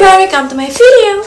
welcome to my video.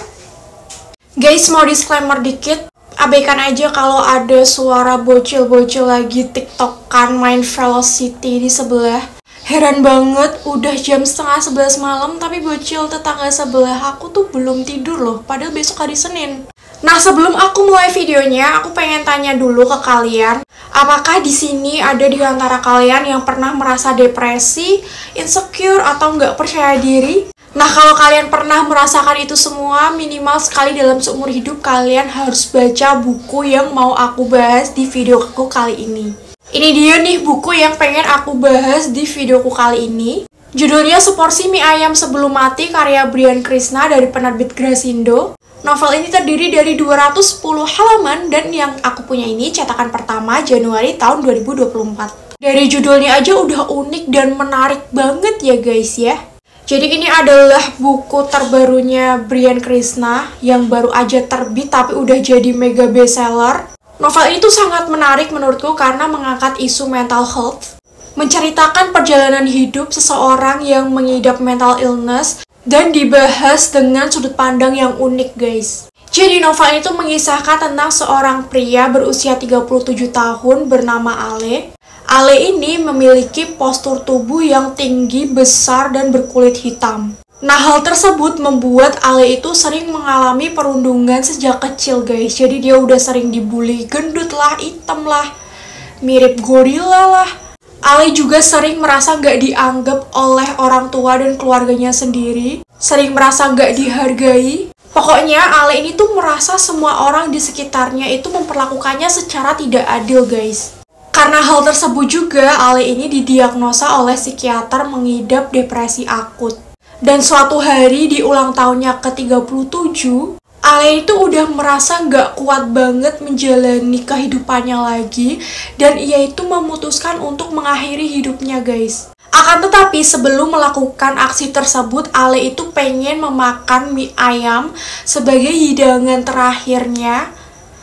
Guys, mau disclaimer dikit. Abaikan aja kalau ada suara bocil-bocil lagi tiktokan main Velocity di sebelah. Heran banget, udah jam 10:30 malam tapi bocil tetangga sebelah aku tuh belum tidur loh, padahal besok hari Senin. Nah, sebelum aku mulai videonya, aku pengen tanya dulu ke kalian, apakah di sini ada di antara kalian yang pernah merasa depresi, insecure, atau nggak percaya diri? Nah, kalau kalian pernah merasakan itu semua, minimal sekali dalam seumur hidup kalian harus baca buku yang mau aku bahas di videoku kali ini. Ini dia nih buku yang pengen aku bahas di videoku kali ini. Judulnya Seporsi Mie Ayam Sebelum Mati, karya Brian Krishna dari penerbit Grasindo. Novel ini terdiri dari 210 halaman dan yang aku punya ini cetakan pertama Januari tahun 2024. Dari judulnya aja udah unik dan menarik banget ya guys ya. Jadi ini adalah buku terbarunya Brian Krishna yang baru aja terbit tapi udah jadi mega bestseller. Novel ini tuh sangat menarik menurutku karena mengangkat isu mental health, menceritakan perjalanan hidup seseorang yang mengidap mental illness, dan dibahas dengan sudut pandang yang unik guys. Jadi novel itu mengisahkan tentang seorang pria berusia 37 tahun bernama Ale. Ale ini memiliki postur tubuh yang tinggi, besar, dan berkulit hitam. Nah, hal tersebut membuat Ale itu sering mengalami perundungan sejak kecil guys. Jadi dia udah sering dibully, gendut lah, hitam lah, mirip gorila lah. Ale juga sering merasa nggak dianggap oleh orang tua dan keluarganya sendiri. Sering merasa nggak dihargai. Pokoknya Ale ini tuh merasa semua orang di sekitarnya itu memperlakukannya secara tidak adil guys. Karena hal tersebut juga, Ale ini didiagnosa oleh psikiater mengidap depresi akut. Dan suatu hari di ulang tahunnya ke-37, Ale itu udah merasa nggak kuat banget menjalani kehidupannya lagi, dan ia itu memutuskan untuk mengakhiri hidupnya guys. Akan tetapi sebelum melakukan aksi tersebut, Ale itu pengen memakan mie ayam sebagai hidangan terakhirnya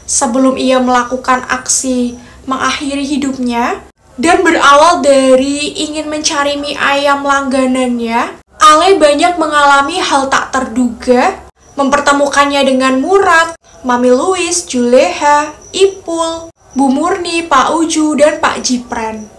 sebelum ia melakukan aksi mengakhiri hidupnya. Dan berawal dari ingin mencari mie ayam langganannya, Ale banyak mengalami hal tak terduga, mempertemukannya dengan Murad, Mami Louis, Juleha, Ipul, Bu Murni, Pak Uju, dan Pak Jipren.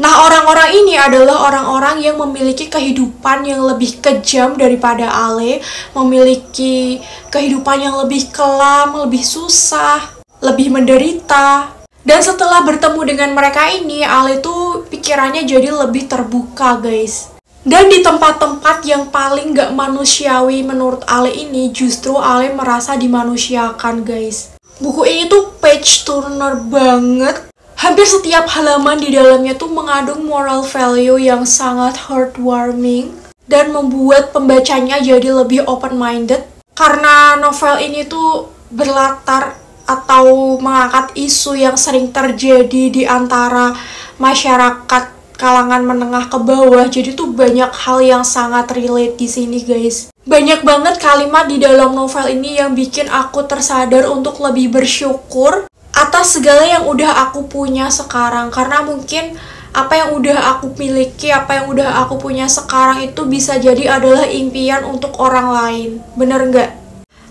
Nah, orang-orang ini adalah orang-orang yang memiliki kehidupan yang lebih kejam daripada Ale, memiliki kehidupan yang lebih kelam, lebih susah, lebih menderita. Dan setelah bertemu dengan mereka ini, Ale tuh pikirannya jadi lebih terbuka guys. Dan di tempat-tempat yang paling gak manusiawi menurut Ale ini, justru Ale merasa dimanusiakan guys. Buku ini tuh page turner banget. Hampir setiap halaman di dalamnya tuh mengandung moral value yang sangat heartwarming dan membuat pembacanya jadi lebih open-minded. Karena novel ini tuh berlatar atau mengangkat isu yang sering terjadi di antara masyarakat kalangan menengah ke bawah. Jadi tuh banyak hal yang sangat relate di sini guys. Banyak banget kalimat di dalam novel ini yang bikin aku tersadar untuk lebih bersyukur atas segala yang udah aku punya sekarang. Karena mungkin apa yang udah aku miliki, apa yang udah aku punya sekarang itu bisa jadi adalah impian untuk orang lain. Bener nggak?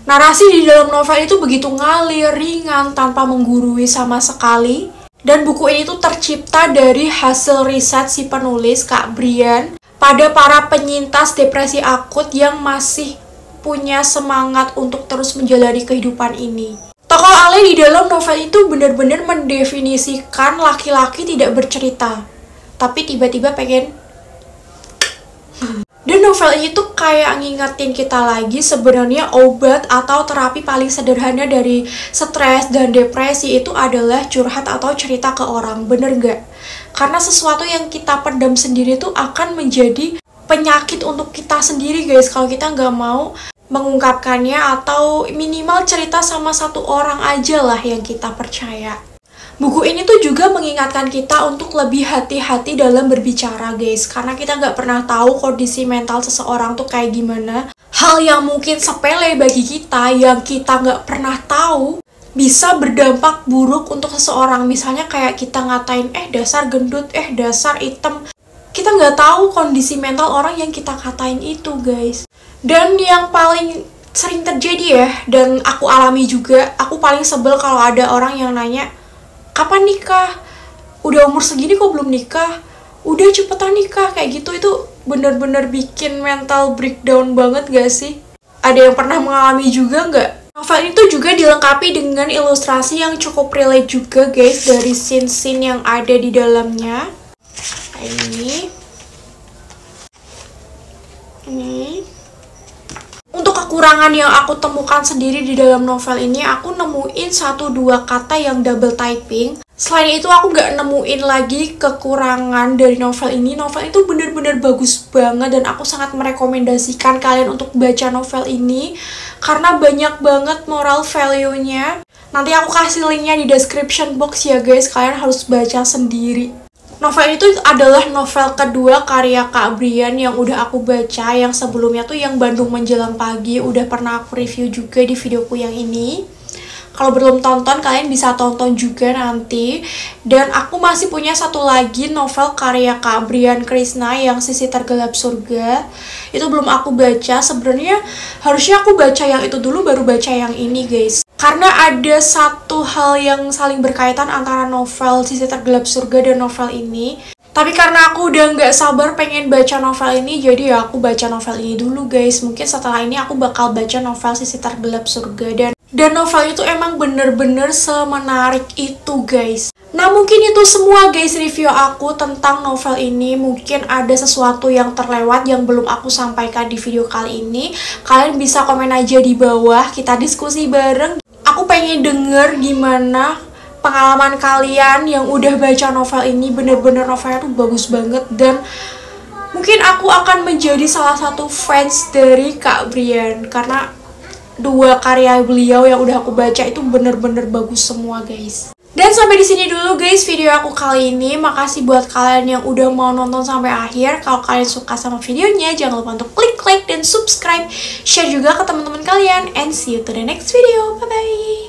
Narasi di dalam novel itu begitu ngalir, ringan, tanpa menggurui sama sekali. Dan buku ini tuh tercipta dari hasil riset si penulis, Kak Brian, pada para penyintas depresi akut yang masih punya semangat untuk terus menjalani kehidupan ini. Tokoh Ale di dalam novel itu benar-benar mendefinisikan laki-laki tidak bercerita, tapi tiba-tiba pengen. Dan novel ini tuh kayak ngingetin kita lagi sebenarnya obat atau terapi paling sederhana dari stres dan depresi itu adalah curhat atau cerita ke orang, bener nggak? Karena sesuatu yang kita pendam sendiri tuh akan menjadi penyakit untuk kita sendiri guys kalau kita nggak mau mengungkapkannya atau minimal cerita sama satu orang aja lah yang kita percaya. Buku ini tuh juga mengingatkan kita untuk lebih hati-hati dalam berbicara guys, karena kita nggak pernah tahu kondisi mental seseorang tuh kayak gimana. Hal yang mungkin sepele bagi kita, yang kita nggak pernah tahu, bisa berdampak buruk untuk seseorang. Misalnya kayak kita ngatain, dasar gendut, dasar hitam. Kita nggak tahu kondisi mental orang yang kita katain itu guys. Dan yang paling sering terjadi ya, dan aku alami juga, aku paling sebel kalau ada orang yang nanya, kapan nikah? Udah umur segini kok belum nikah? Udah cepetan nikah, kayak gitu. Itu bener-bener bikin mental breakdown banget gak sih? Ada yang pernah mengalami juga nggak? Novel itu juga dilengkapi dengan ilustrasi yang cukup relate juga guys, dari scene-scene yang ada di dalamnya. Ini. Untuk kekurangan yang aku temukan sendiri di dalam novel ini, aku nemuin 1-2 kata yang double typing. Selain itu aku nggak nemuin lagi kekurangan dari novel ini. Novel itu bener-bener bagus banget dan aku sangat merekomendasikan kalian untuk baca novel ini karena banyak banget moral value-nya. Nanti aku kasih linknya di description box ya guys, kalian harus baca sendiri. Novel itu adalah novel kedua karya Kak Brian yang udah aku baca. Yang sebelumnya tuh yang Bandung Menjelang Pagi, udah pernah aku review juga di videoku yang ini. Kalau belum tonton, kalian bisa tonton juga nanti. Dan aku masih punya satu lagi novel karya Kak Brian Krishna yang Sisi Tergelap Surga. Itu belum aku baca. Sebenarnya harusnya aku baca yang itu dulu baru baca yang ini guys. Karena ada satu hal yang saling berkaitan antara novel Sisi Tergelap Surga dan novel ini. Tapi karena aku udah nggak sabar pengen baca novel ini, jadi ya aku baca novel ini dulu guys. Mungkin setelah ini aku bakal baca novel Sisi Tergelap Surga. Dan novel itu emang bener-bener semenarik itu guys. Nah mungkin itu semua guys review aku tentang novel ini. Mungkin ada sesuatu yang terlewat yang belum aku sampaikan di video kali ini. Kalian bisa komen aja di bawah, kita diskusi bareng. Aku pengen denger gimana pengalaman kalian yang udah baca novel ini. Bener-bener novelnya tuh bagus banget. Dan mungkin aku akan menjadi salah satu fans dari Kak Brian karena 2 karya beliau yang udah aku baca itu bener-bener bagus semua guys. Dan sampai di sini dulu guys video aku kali ini. Makasih buat kalian yang udah mau nonton sampai akhir. Kalau kalian suka sama videonya, jangan lupa untuk klik like dan subscribe, share juga ke teman-teman kalian, and see you to the next video. Bye bye.